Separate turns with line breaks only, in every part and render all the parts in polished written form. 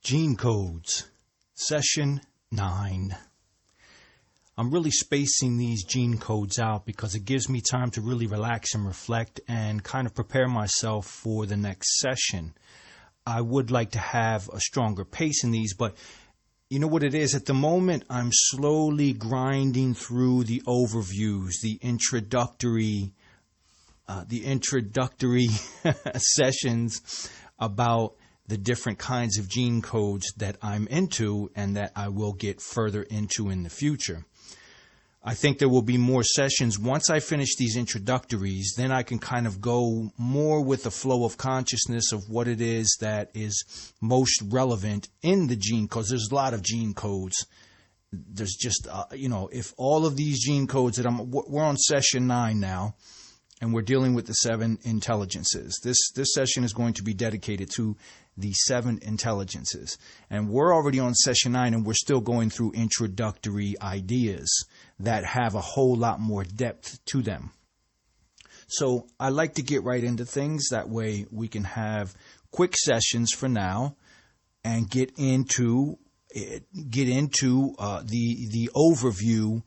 Gene Codes, Session 9. I'm really spacing these gene codes out because it gives me time to really relax and reflect and kind of prepare myself for the next session. I would like to have a stronger pace in these, but you know what it is? At the moment, I'm slowly grinding through the overviews, the introductory sessions about the different kinds of gene codes that I'm into and that I will get further into in the future. I think there will be more sessions. Once I finish these introductories, then I can kind of go more with the flow of consciousness of what it is that is most relevant in the gene codes. There's a lot of gene codes. There's just, if all of these gene codes that we're on session 9 now, and we're dealing with the 7 intelligences. This session is going to be dedicated to the 7 intelligences. And we're already on session 9, and we're still going through introductory ideas that have a whole lot more depth to them. So I like to get right into things. That way we can have quick sessions for now and get into the overview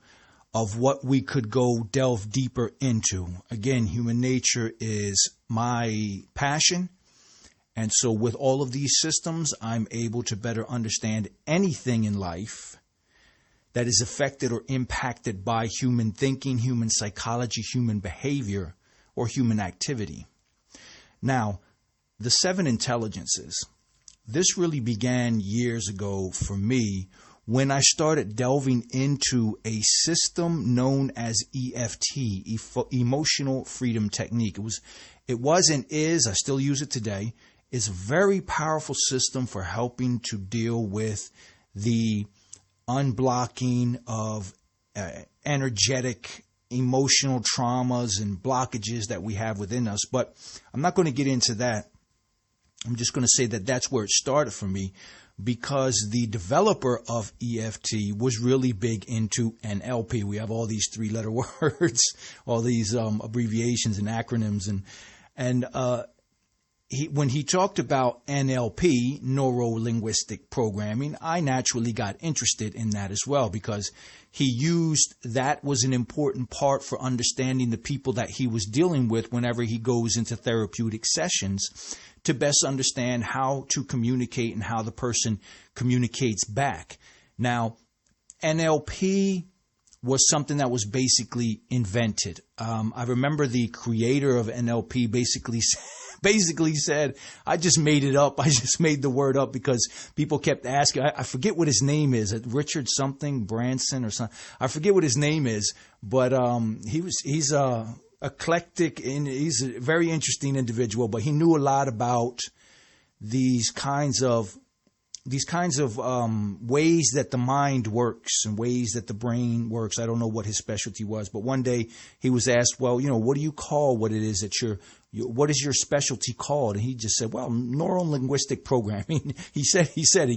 of what we could go delve deeper into. Again, human nature is my passion. And so with all of these systems, I'm able to better understand anything in life that is affected or impacted by human thinking, human psychology, human behavior, or human activity. Now, the 7 intelligences, this really began years ago for me when I started delving into a system known as EFT, Emotional Freedom Technique. It was and is, I still use it today. It's a very powerful system for helping to deal with the unblocking of energetic, emotional traumas and blockages that we have within us. But I'm not going to get into that. I'm just going to say that that's where it started for me, because the developer of EFT was really big into NLP. We have all these 3-letter words, all these abbreviations and acronyms, and when he talked about NLP, neuro-linguistic programming, I naturally got interested in that as well, because he used that was an important part for understanding the people that he was dealing with whenever he goes into therapeutic sessions, to best understand how to communicate and how the person communicates back. Now, NLP was something that was basically invented. I remember the creator of NLP basically said, I just made it up. I just made the word up because people kept asking. I forget what his name is. Richard something, Branson or something. I forget what his name is, but he's eclectic, and he's a very interesting individual, but he knew a lot about these kinds of ways that the mind works and ways that the brain works. I don't know what his specialty was, but one day he was asked, well, what do you call what it is that what is your specialty called? And he just said, well, neuro-linguistic programming. He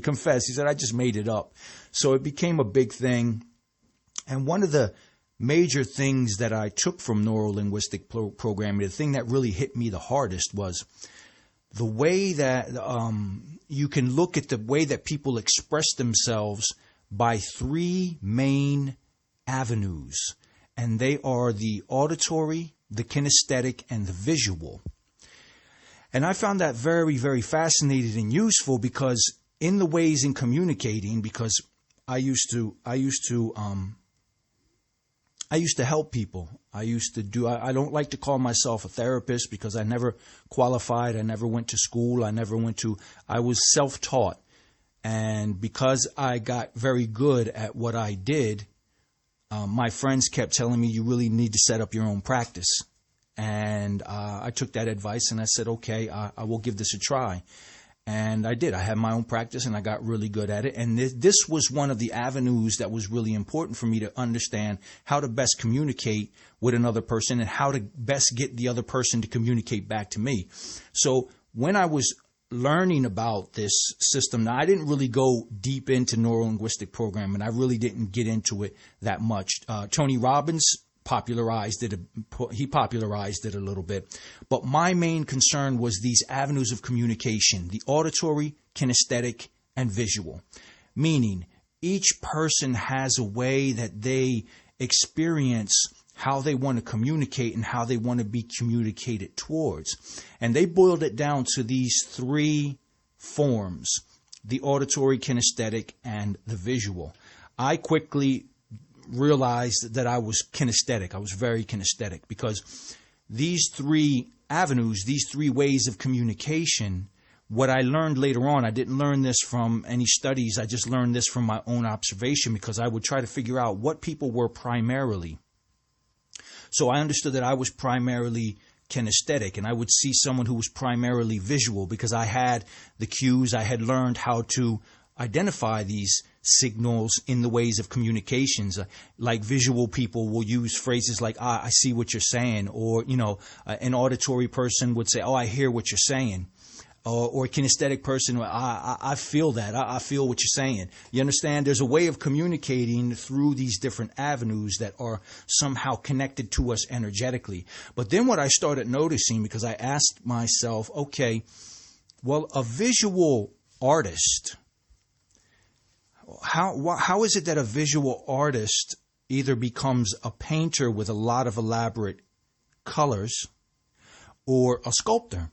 confessed, he said, I just made it up. So it became a big thing. And one of the major things that I took from neuro-linguistic programming, the thing that really hit me the hardest, was the way that you can look at the way that people express themselves by 3 main avenues. And they are the auditory, the kinesthetic, and the visual. And I found that very, very fascinating and useful, because in the ways in communicating, because I used to help people. I don't like to call myself a therapist because I never qualified. I never went to school. I was self-taught. And because I got very good at what I did, my friends kept telling me, you really need to set up your own practice. And I took that advice and I said, okay, I will give this a try. And I did. I had my own practice and I got really good at it. And this was one of the avenues that was really important for me to understand how to best communicate with another person and how to best get the other person to communicate back to me. So when I was learning about this system, now I didn't really go deep into neuro-linguistic programming. I really didn't get into it that much. Tony Robbins popularized it. He popularized it a little bit. But my main concern was these avenues of communication, the auditory, kinesthetic, and visual. Meaning, each person has a way that they experience how they want to communicate and how they want to be communicated towards. And they boiled it down to these three forms: the auditory, kinesthetic, and the visual. I quickly realized that I was kinesthetic. I was very kinesthetic, because these three avenues, these three ways of communication, what I learned later on, I didn't learn this from any studies. I just learned this from my own observation, because I would try to figure out what people were primarily. So I understood that I was primarily kinesthetic, and I would see someone who was primarily visual because I had the cues. I had learned how to identify these signals in the ways of communications. Like visual people will use phrases like, I see what you're saying, or, an auditory person would say, oh, I hear what you're saying. Or a kinesthetic person, I feel that. I feel what you're saying. You understand? There's a way of communicating through these different avenues that are somehow connected to us energetically. But then what I started noticing, because I asked myself, okay, well, a visual artist, how is it that a visual artist either becomes a painter with a lot of elaborate colors or a sculptor?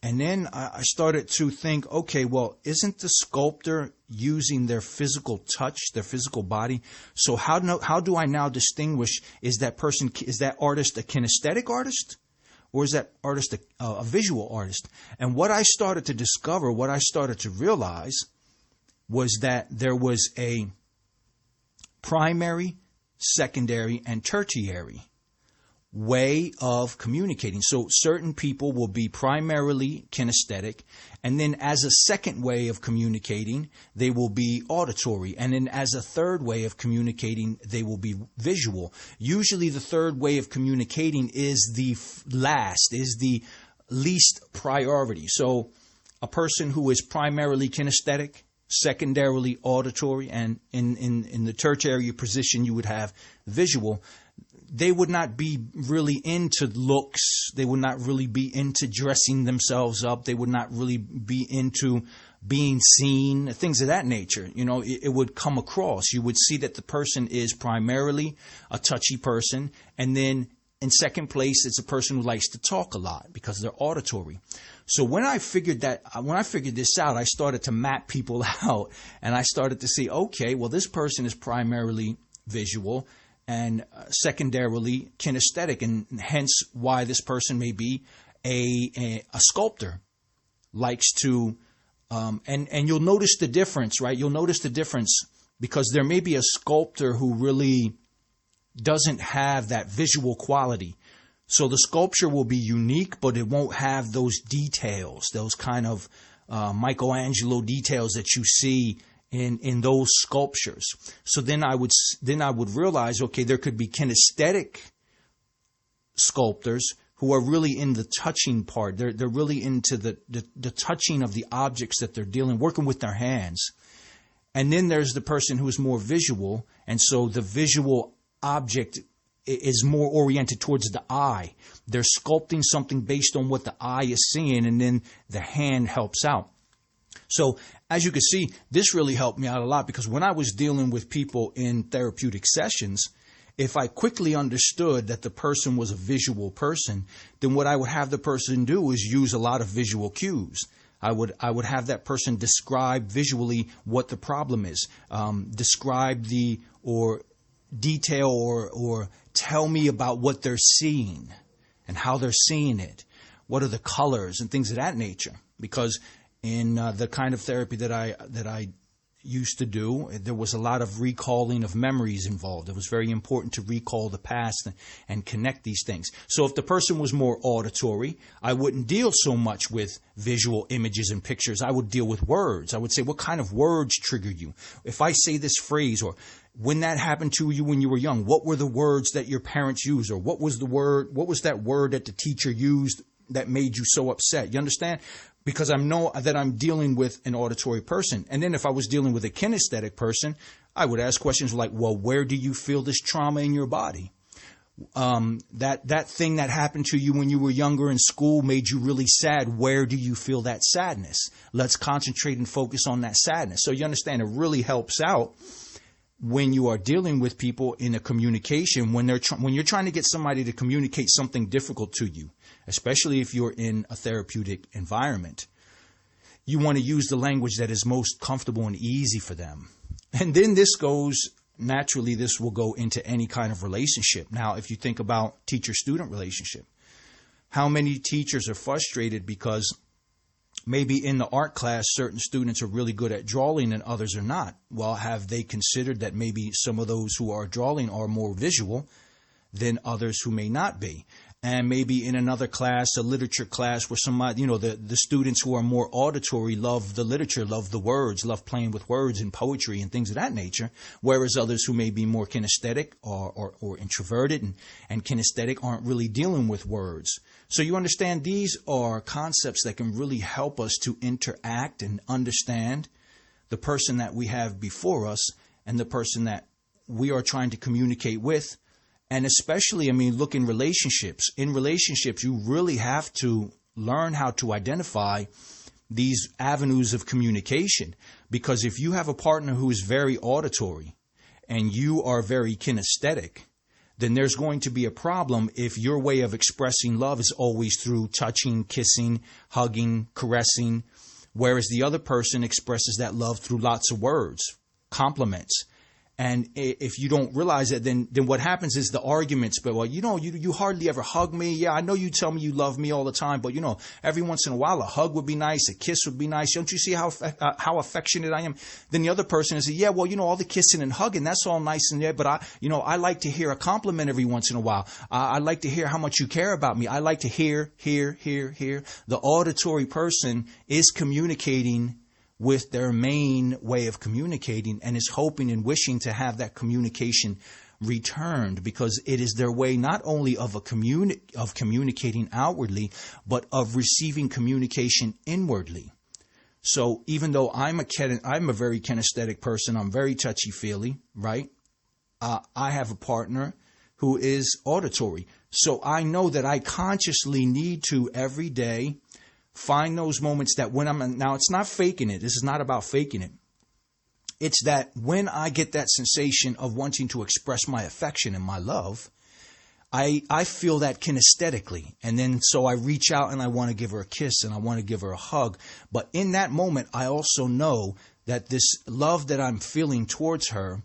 And then I started to think, okay, well, isn't the sculptor using their physical touch, their physical body? So how do I now distinguish, is that artist a kinesthetic artist, or is that artist a visual artist? And what I started to discover, what I started to realize, was that there was a primary, secondary, and tertiary way of communicating. So certain people will be primarily kinesthetic, and then as a second way of communicating, they will be auditory, and then as a third way of communicating, they will be visual. Usually the third way of communicating is the least priority. So a person who is primarily kinesthetic, secondarily auditory, and in the tertiary position you would have visual, they would not be really into looks. They would not really be into dressing themselves up. They would not really be into being seen, things of that nature. It would come across. You would see that the person is primarily a touchy person. And then in second place, it's a person who likes to talk a lot because they're auditory. So when I figured this out, I started to map people out, and I started to see, okay, well, this person is primarily visual and secondarily kinesthetic, and hence why this person may be a sculptor, likes to, and you'll notice the difference, right? You'll notice the difference, because there may be a sculptor who really doesn't have that visual quality. So the sculpture will be unique, but it won't have those details, those kind of Michelangelo details that you see in those sculptures. So then I would realize, okay, there could be kinesthetic sculptors who are really in the touching part. They're really into the touching of the objects that they're working with their hands. And then there's the person who is more visual, and so the visual object is more oriented towards the eye. They're sculpting something based on what the eye is seeing, and then the hand helps out. So as you can see, this really helped me out a lot, because when I was dealing with people in therapeutic sessions, if I quickly understood that the person was a visual person, then what I would have the person do is use a lot of visual cues. I would have that person describe visually what the problem is, describe or detail or tell me about what they're seeing and how they're seeing it. What are the colors and things of that nature? Because in the kind of therapy that I used to do, there was a lot of recalling of memories involved. It was very important to recall the past and connect these things. So if the person was more auditory, I wouldn't deal so much with visual images and pictures. I would deal with words. I would say, what kind of words trigger you? If I say this phrase, or when that happened to you when you were young, what were the words that your parents used? Or what was that word that the teacher used that made you so upset? You understand? Because I know that I'm dealing with an auditory person. And then if I was dealing with a kinesthetic person, I would ask questions like, well, where do you feel this trauma in your body? That thing that happened to you when you were younger in school made you really sad. Where do you feel that sadness? Let's concentrate and focus on that sadness. So you understand, it really helps out when you are dealing with people in a communication, when you're trying to get somebody to communicate something difficult to you, especially if you're in a therapeutic environment. You want to use the language that is most comfortable and easy for them. And then this will go into any kind of relationship. Now, if you think about teacher-student relationship, how many teachers are frustrated because maybe in the art class, certain students are really good at drawing and others are not? Well, have they considered that maybe some of those who are drawing are more visual than others who may not be? And maybe in another class, a literature class, where somebody, the students who are more auditory love the literature, love the words, love playing with words and poetry and things of that nature, whereas others who may be more kinesthetic or introverted and kinesthetic aren't really dealing with words. So you understand, these are concepts that can really help us to interact and understand the person that we have before us and the person that we are trying to communicate with. And especially, look in relationships. In relationships, you really have to learn how to identify these avenues of communication. Because if you have a partner who is very auditory and you are very kinesthetic, then there's going to be a problem if your way of expressing love is always through touching, kissing, hugging, caressing, whereas the other person expresses that love through lots of words, compliments. And if you don't realize that, then what happens is the arguments, but you hardly ever hug me. Yeah, I know you tell me you love me all the time, but every once in a while a hug would be nice, a kiss would be nice. Don't you see how affectionate I am? Then the other person is, yeah, well, all the kissing and hugging, that's all nice and there, but I like to hear a compliment every once in a while. I like to hear how much you care about me. I like to hear. The auditory person is communicating with their main way of communicating and is hoping and wishing to have that communication returned, because it is their way not only of communicating outwardly, but of receiving communication inwardly. So even though I'm a very kinesthetic person, I'm very touchy-feely, right? I have a partner who is auditory. So I know that I consciously need to every day find those moments that now it's not faking it. This is not about faking it. It's that when I get that sensation of wanting to express my affection and my love, I feel that kinesthetically. And then so I reach out and I want to give her a kiss and I want to give her a hug. But in that moment, I also know that this love that I'm feeling towards her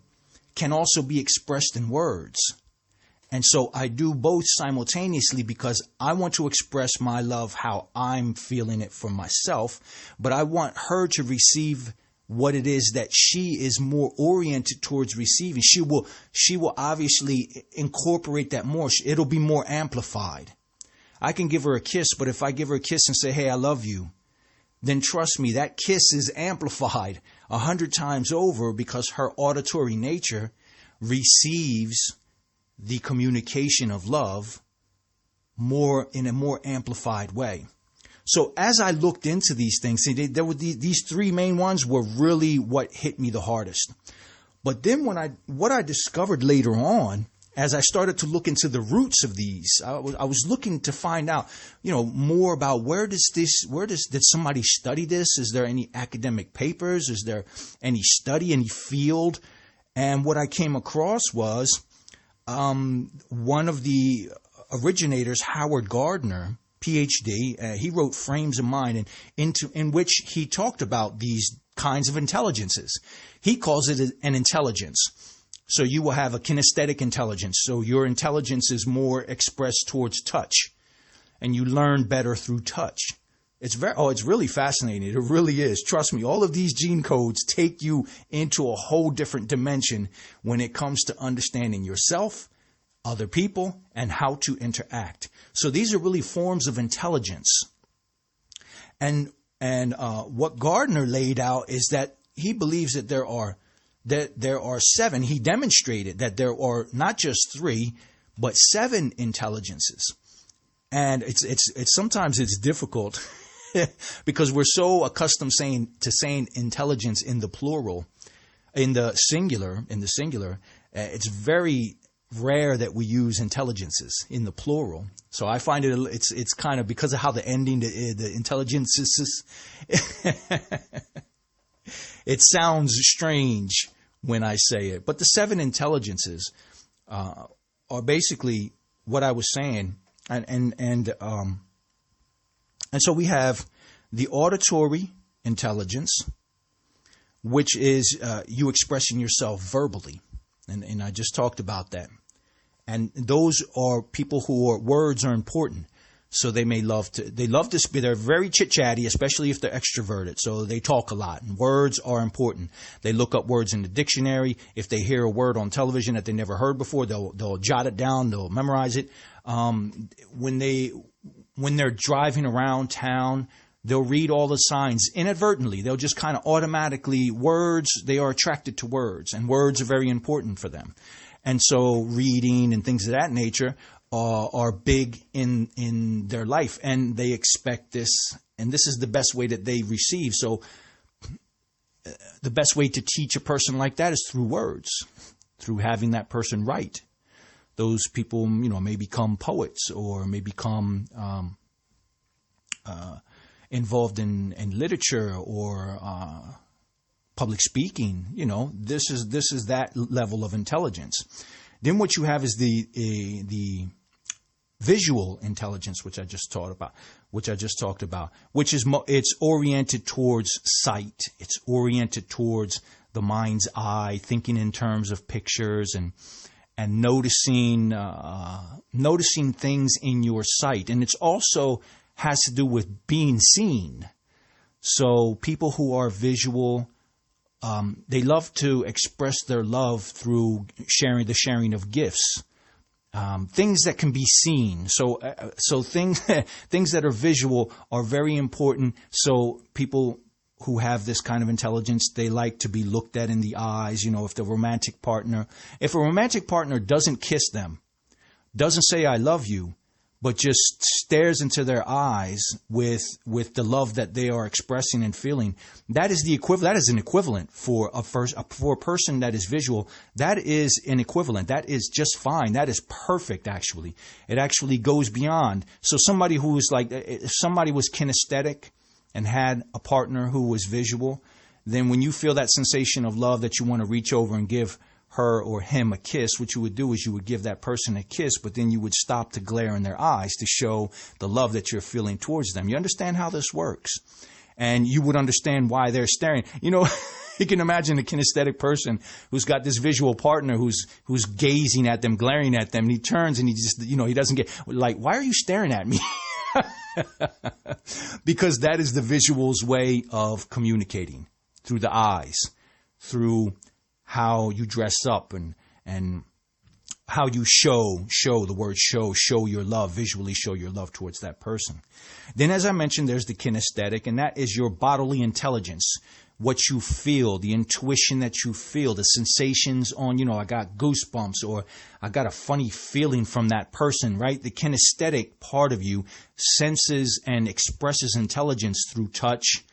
can also be expressed in words. And so I do both simultaneously, because I want to express my love how I'm feeling it for myself, but I want her to receive what it is that she is more oriented towards receiving. She will obviously incorporate that more. It'll be more amplified. I can give her a kiss, but if I give her a kiss and say, hey, I love you, then trust me, that kiss is amplified 100 times over, because her auditory nature receives the communication of love in a more amplified way. So as I looked into these things, there were these three main ones were really what hit me the hardest. But then what I discovered later on, as I started to look into the roots of these, I was looking to find out, more about did somebody study this? Is there any academic papers? Is there any study, any field? And what I came across was one of the originators, Howard Gardner, PhD, he wrote Frames of Mind, in which he talked about these kinds of intelligences. He calls it an intelligence. So you will have a kinesthetic intelligence. So your intelligence is more expressed towards touch, and you learn better through touch. It's really fascinating. It really is. Trust me, all of these gene codes take you into a whole different dimension when it comes to understanding yourself, other people, and how to interact. So these are really forms of intelligence. And what Gardner laid out is that he believes that there are 7. He demonstrated that there are not just 3, but 7 intelligences. And it's sometimes it's difficult because we're so accustomed to saying intelligence in the plural, in the singular. It's very rare that we use intelligences in the plural. So I find it's kind of, because of how the ending, the intelligences, it sounds strange when I say it. But the 7 intelligences are basically what I was saying, and so we have the auditory intelligence, which is you expressing yourself verbally, and I just talked about that. And those are people words are important. So they love to speak. They're very chit-chatty, especially if they're extroverted. So they talk a lot, and words are important. They look up words in the dictionary. If they hear a word on television that they never heard before, they'll jot it down. They'll memorize it. When they're driving around town, they'll read all the signs inadvertently. They'll just kind of automatically, they are attracted to words, and words are very important for them. And so reading and things of that nature are big in their life, and they expect this, and this is the best way that they receive. So the best way to teach a person like that is through words, through having that person write. Those people, may become poets, or may become involved in literature or public speaking. This is that level of intelligence. Then what you have is the visual intelligence, which I just talked about, which is it's oriented towards sight. It's oriented towards the mind's eye, thinking in terms of pictures and noticing things in your sight. And it's also has to do with being seen. So people who are visual, they love to express their love through the sharing of gifts. Things that can be seen. So things that are visual are very important. So people who have this kind of intelligence, they like to be looked at in the eyes. If a romantic partner doesn't kiss them, doesn't say "I love you," but just stares into their eyes with the love that they are expressing and feeling, that is an equivalent for a person that is visual. That is an equivalent. That is just fine. That is perfect, actually. It actually goes beyond. So somebody who is if somebody was kinesthetic and had a partner who was visual, then when you feel that sensation of love that you want to reach over and give her or him a kiss, what you would do is you would give that person a kiss, but then you would stop to glare in their eyes to show the love that you're feeling towards them. You understand how this works, and you would understand why they're staring. You can imagine a kinesthetic person who's got this visual partner who's gazing at them, glaring at them, and he turns and he just, he doesn't get, why are you staring at me? Because that is the visual's way of communicating, through the eyes, through how you dress up and how you show the word show your love, visually show your love towards that person. Then, as I mentioned, there's the kinesthetic, and that is your bodily intelligence, what you feel, the intuition that you feel, the sensations on, I got goosebumps, or I got a funny feeling from that person, right? The kinesthetic part of you senses and expresses intelligence through touch.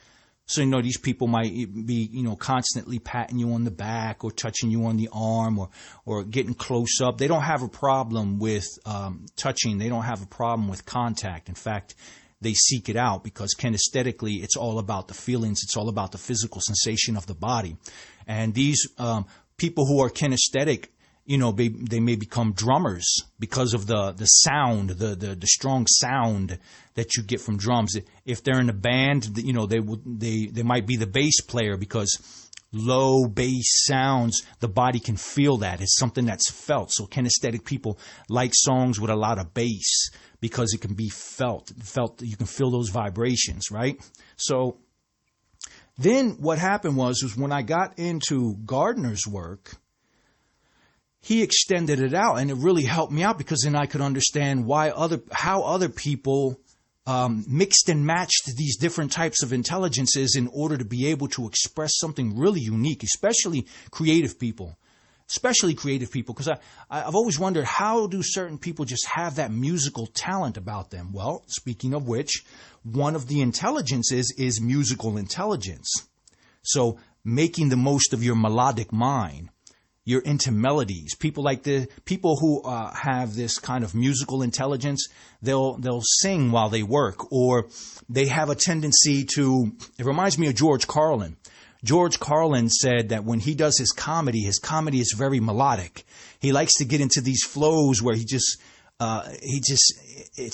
So, these people might be, constantly patting you on the back or touching you on the arm or getting close up. They don't have a problem with touching. They don't have a problem with contact. In fact, they seek it out because kinesthetically, it's all about the feelings. It's all about the physical sensation of the body. And these people who are kinesthetic, they may become drummers because of the sound, the strong sound that you get from drums. If they're in a band, they might be the bass player because low bass sounds, the body can feel that. It's something that's felt. So kinesthetic people like songs with a lot of bass because it can be felt. You can feel those vibrations, right? So then what happened was when I got into Gardner's work, he extended it out, and it really helped me out because then I could understand how other people mixed and matched these different types of intelligences in order to be able to express something really unique, especially creative people. Because I've always wondered, how do certain people just have that musical talent about them? Well, speaking of which, one of the intelligences is musical intelligence. So making the most of your melodic mind. You're into melodies. People like the people who have this kind of musical intelligence, they'll sing while they work, or they have a tendency to. It reminds me of George Carlin. George Carlin said that when he does his comedy is very melodic. He likes to get into these flows where it's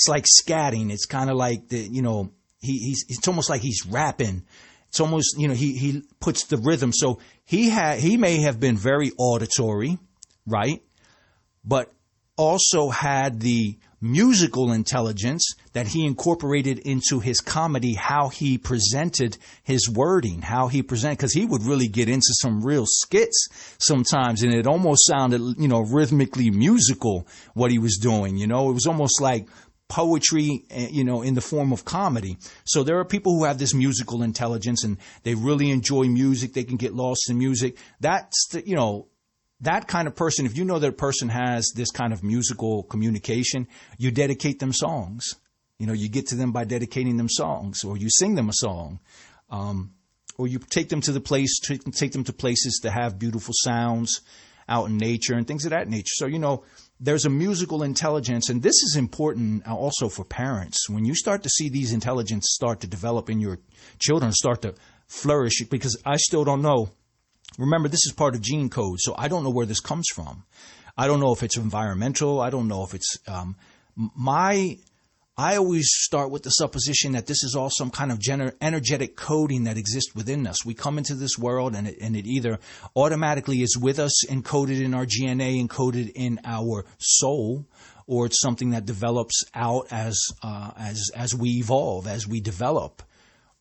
like scatting. It's kind of like it's almost like he's rapping. It's almost, he puts the rhythm. So he may have been very auditory, right? But also had the musical intelligence that he incorporated into his comedy, how he presented his wording, because he would really get into some real skits sometimes, and it almost sounded, rhythmically musical what he was doing. It was almost like poetry, in the form of comedy. So there are people who have this musical intelligence and they really enjoy music. They can get lost in music. That's that kind of person, if you know that a person has this kind of musical communication, you dedicate them songs. You get to them by dedicating them songs, or you sing them a song, or you take them to places to have beautiful sounds out in nature and things of that nature. So, there's a musical intelligence, and this is important also for parents. When you start to see these intelligence start to develop in your children, start to flourish, because I still don't know. Remember, this is part of gene code, so I don't know where this comes from. I don't know if it's environmental. I don't know if it's I always start with the supposition that this is all some kind of energetic coding that exists within us. We come into this world and it either automatically is with us, encoded in our DNA, encoded in our soul, or it's something that develops out as we evolve, as we develop.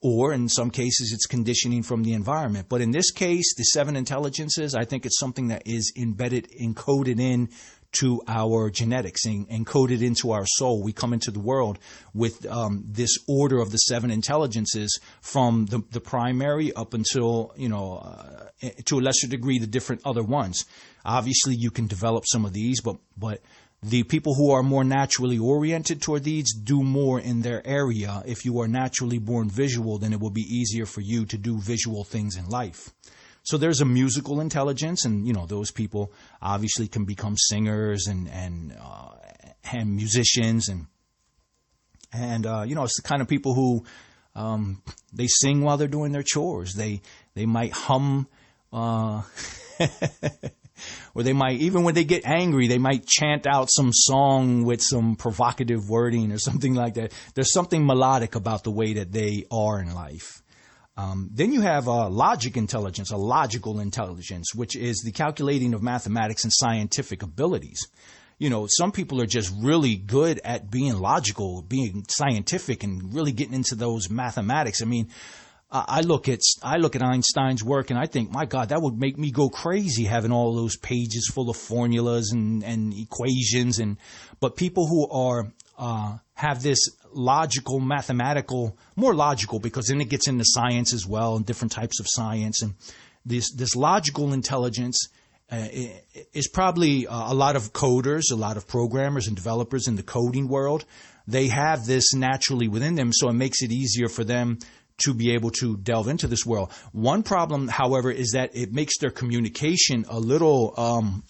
Or in some cases, it's conditioning from the environment. But in this case, the 7 intelligences, I think it's something that is embedded, encoded in to our genetics, encoded into our soul. We come into the world with this order of the 7 intelligences, from the primary up until, to a lesser degree, the different other ones. Obviously, you can develop some of these, but the people who are more naturally oriented toward these do more in their area. If you are naturally born visual, then it will be easier for you to do visual things in life. So there's a musical intelligence, and those people obviously can become singers and musicians, and it's the kind of people who they sing while they're doing their chores. They might hum. Or they might, even when they get angry, they might chant out some song with some provocative wording or something like that. There's something melodic about the way that they are in life. Then you have logic intelligence, a logical intelligence, which is the calculating of mathematics and scientific abilities. Some people are just really good at being logical, being scientific, and really getting into those mathematics. I mean, I look at Einstein's work and I think, my God, that would make me go crazy, having all those pages full of formulas and equations. But people who are have this logical, mathematical, more logical, because then it gets into science as well, and different types of science. And this logical intelligence is probably a lot of coders, a lot of programmers and developers in the coding world. They have this naturally within them, so it makes it easier for them to be able to delve into this world. One problem, however, is that it makes their communication a little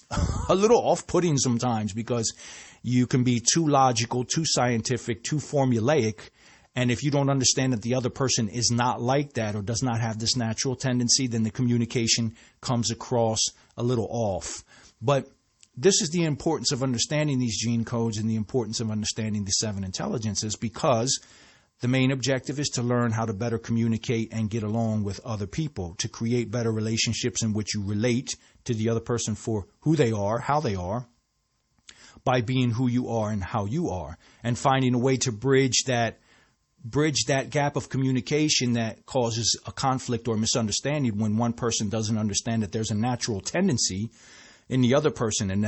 off-putting sometimes, because you can be too logical, too scientific, too formulaic, and if you don't understand that the other person is not like that or does not have this natural tendency, then the communication comes across a little off. But this is the importance of understanding these gene codes and the importance of understanding the 7 intelligences, because the main objective is to learn how to better communicate and get along with other people, to create better relationships in which you relate to the other person for who they are, how they are, by being who you are and how you are, and finding a way to bridge that gap of communication that causes a conflict or misunderstanding when one person doesn't understand that there's a natural tendency in the other person, and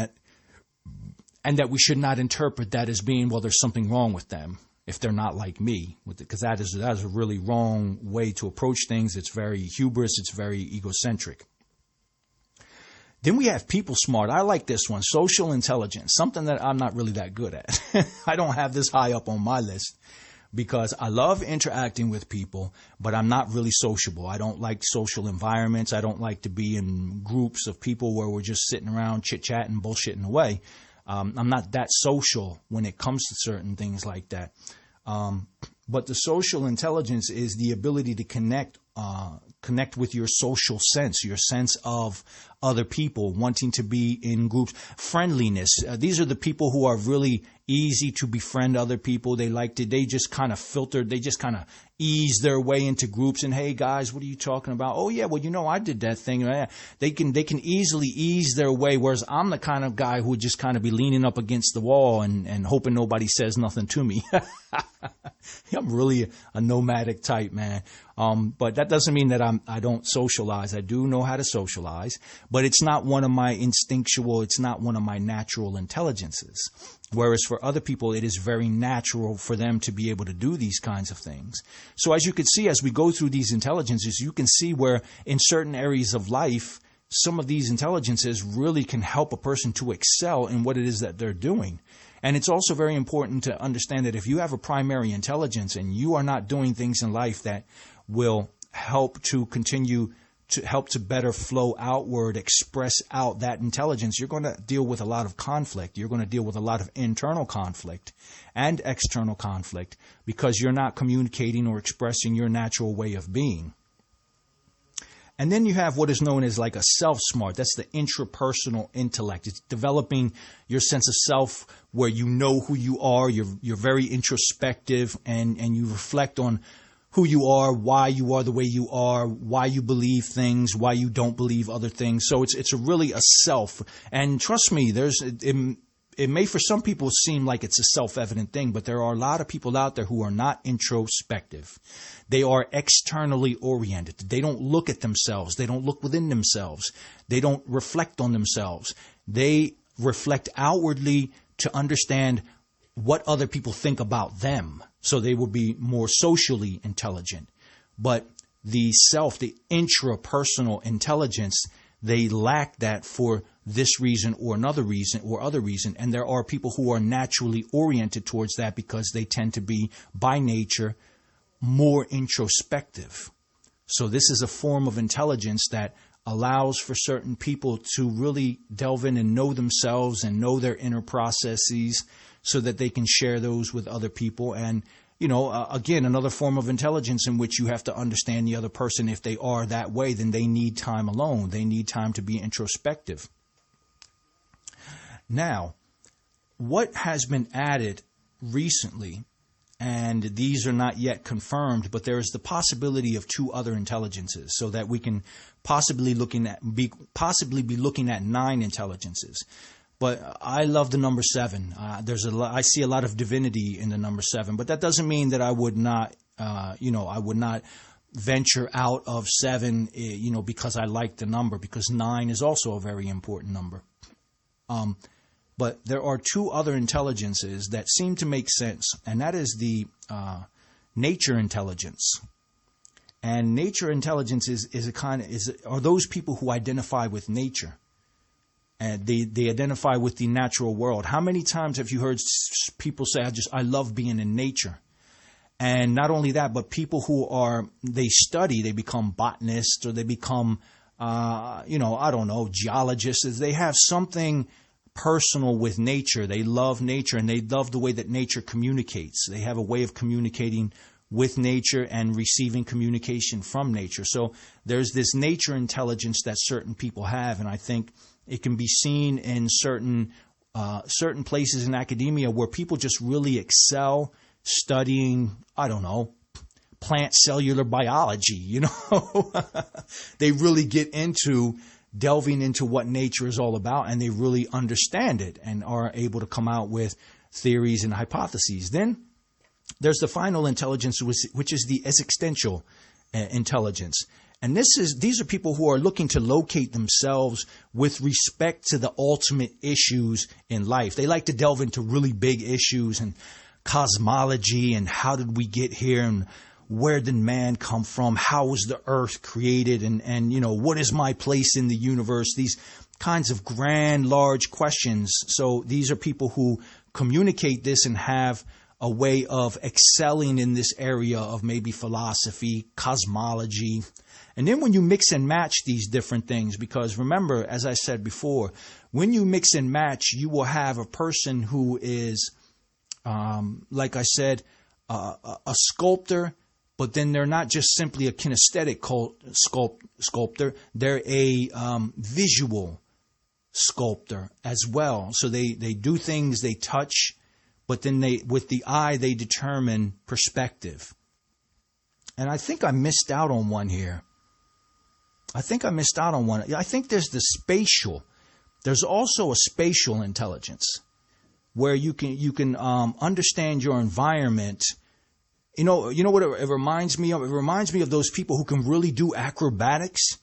that we should not interpret that as being, well, there's something wrong with them if they're not like me, because that is a really wrong way to approach things. It's very hubris. It's very egocentric. Then we have people smart. I like this one, social intelligence, something that I'm not really that good at. I don't have this high up on my list. because I love interacting with people, but I'm not really sociable. I don't like social environments. I don't like to be in groups of people where we're just sitting around chit-chatting, bullshitting away. I'm not that social when it comes to certain things like that. But the social intelligence is the ability to connect with your social sense, your sense of other people, wanting to be in groups. Friendliness. These are the people who are really easy to befriend other people. They just kind of filter, they just kind of ease their way into groups and, hey guys, what are you talking about? Oh yeah, well, I did that thing. They can easily ease their way, whereas I'm the kind of guy who would just kind of be leaning up against the wall and hoping nobody says nothing to me. I'm really a nomadic type, man. But that doesn't mean that I don't socialize. I do know how to socialize, but it's not one of my instinctual, it's not one of my natural intelligences. Whereas for other people, it is very natural for them to be able to do these kinds of things. So as you can see, as we go through these intelligences, you can see where in certain areas of life, some of these intelligences really can help a person to excel in what it is that they're doing. And it's also very important to understand that if you have a primary intelligence and you are not doing things in life that will help to continue to help to better flow outward, express out that intelligence, you're going to deal with a lot of conflict. You're going to deal with a lot of internal conflict and external conflict because you're not communicating or expressing your natural way of being. And then you have what is known as like a self-smart. That's the intrapersonal intellect. It's developing your sense of self where you know who you are. You're very introspective and you reflect on who you are, why you are the way you are, why you believe things, why you don't believe other things. So it's really a self. And trust me, it may for some people seem like it's a self-evident thing, but there are a lot of people out there who are not introspective. They are externally oriented. They don't look at themselves. They don't look within themselves. They don't reflect on themselves. They reflect outwardly to understand what other people think about them. So they will be more socially intelligent. But the intrapersonal intelligence, they lack that for this reason or another reason or other reason. And there are people who are naturally oriented towards that because they tend to be, by nature, more introspective. So this is a form of intelligence that allows for certain people to really delve in and know themselves and know their inner processes so that they can share those with other people. And, again, another form of intelligence in which you have to understand the other person. If they are that way, then they need time alone. They need time to be introspective. Now, what has been added recently, and these are not yet confirmed, but there is the possibility of 2 other intelligences, so that we can possibly be looking at 9 intelligences. But I love the number 7. I see a lot of divinity in the number 7, but that doesn't mean that I would not, I would not venture out of 7, because I like the number, because 9 is also a very important number. But there are 2 other intelligences that seem to make sense, and that is the nature intelligence. And nature intelligence are those people who identify with nature. And they identify with the natural world. How many times have you heard people say, I love being in nature? And not only that, but people who they study, they become botanists or they become, geologists. They have something personal with nature. They love nature and they love the way that nature communicates. They have a way of communicating with nature and receiving communication from nature. So there's this nature intelligence that certain people have, and I think it can be seen in certain places in academia where people just really excel studying, plant cellular biology, They really get into delving into what nature is all about, and they really understand it and are able to come out with theories and hypotheses. Then there's the final intelligence, which is the existential intelligence. And these are people who are looking to locate themselves with respect to the ultimate issues in life. They like to delve into really big issues and cosmology and how did we get here and where did man come from? How was the earth created? And what is my place in the universe? These kinds of grand, large questions. So these are people who communicate this and have a way of excelling in this area of maybe philosophy, cosmology. And then when you mix and match these different things, because remember, as I said before, when you mix and match, you will have a person who is, like I said, a sculptor, but then they're not just simply a kinesthetic sculptor. They're a visual sculptor as well. So they do things, they touch, but then with the eye, they determine perspective. And I think I missed out on one here. I think there's the spatial. There's also a spatial intelligence where you can understand your environment. You know what it reminds me of? It reminds me of those people who can really do acrobatics.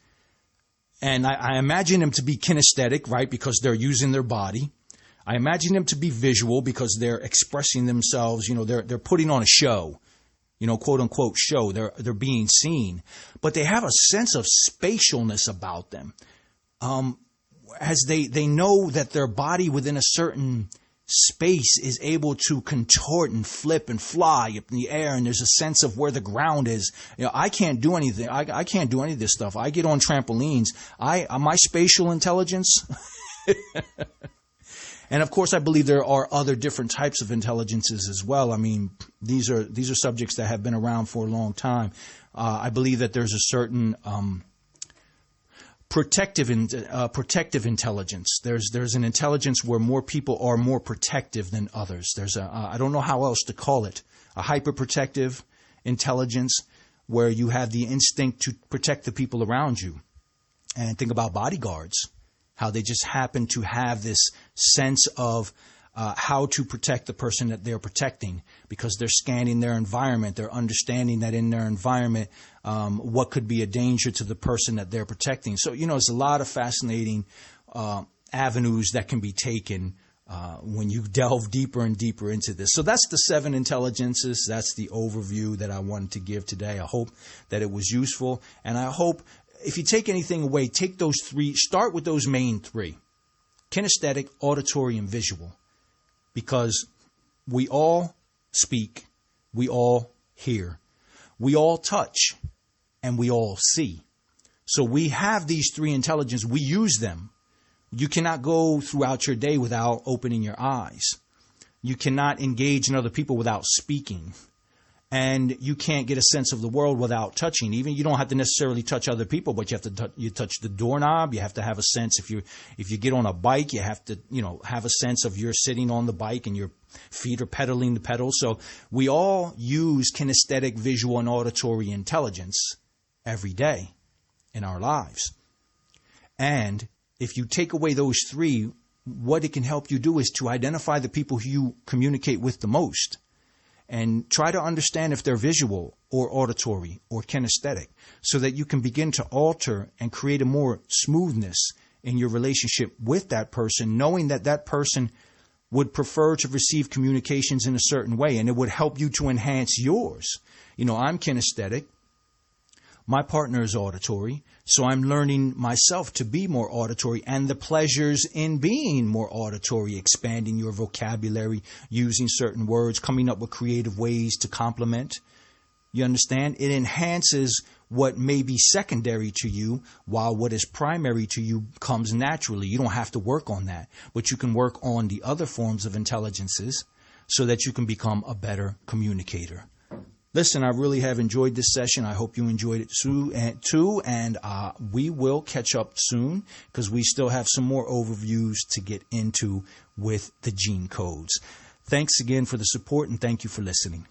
And I imagine them to be kinesthetic, right? Because they're using their body. I imagine them to be visual because they're expressing themselves. They're putting on a show. Quote unquote show. They're being seen, but they have a sense of spatialness about them, as they know that their body within a certain space is able to contort and flip and fly up in the air, and there's a sense of where the ground is. I can't do anything. I can't do any of this stuff. I get on trampolines. My spatial intelligence. And of course, I believe there are other different types of intelligences as well. I mean, these are subjects that have been around for a long time. I believe that there's a certain protective intelligence. There's an intelligence where more people are more protective than others. There's I don't know how else to call it, a hyperprotective intelligence where you have the instinct to protect the people around you. And think about bodyguards. How they just happen to have this sense of how to protect the person that they're protecting because they're scanning their environment. They're understanding that in their environment, what could be a danger to the person that they're protecting. So, there's a lot of fascinating avenues that can be taken when you delve deeper and deeper into this. So that's the 7 intelligences. That's the overview that I wanted to give today. I hope that it was useful, and I hope if you take anything away, take those 3, start with those main 3, kinesthetic, auditory, and visual, because we all speak, we all hear, we all touch, and we all see. So we have these 3 intelligences. We use them. You cannot go throughout your day without opening your eyes. You cannot engage in other people without speaking. And you can't get a sense of the world without touching. Even you don't have to necessarily touch other people, but you have to you touch the doorknob. You have to have a sense if you get on a bike, you have to have a sense of you're sitting on the bike and your feet are pedaling the pedals. So we all use kinesthetic, visual, and auditory intelligence every day in our lives. And if you take away those 3, what it can help you do is to identify the people who you communicate with the most. And try to understand if they're visual or auditory or kinesthetic so that you can begin to alter and create a more smoothness in your relationship with that person, knowing that that person would prefer to receive communications in a certain way, and it would help you to enhance yours. I'm kinesthetic. My partner is auditory, so I'm learning myself to be more auditory and the pleasures in being more auditory, expanding your vocabulary, using certain words, coming up with creative ways to complement. You understand? It enhances what may be secondary to you, while what is primary to you comes naturally. You don't have to work on that, but you can work on the other forms of intelligences so that you can become a better communicator. Listen, I really have enjoyed this session. I hope you enjoyed it too, and we will catch up soon because we still have some more overviews to get into with the gene codes. Thanks again for the support, and thank you for listening.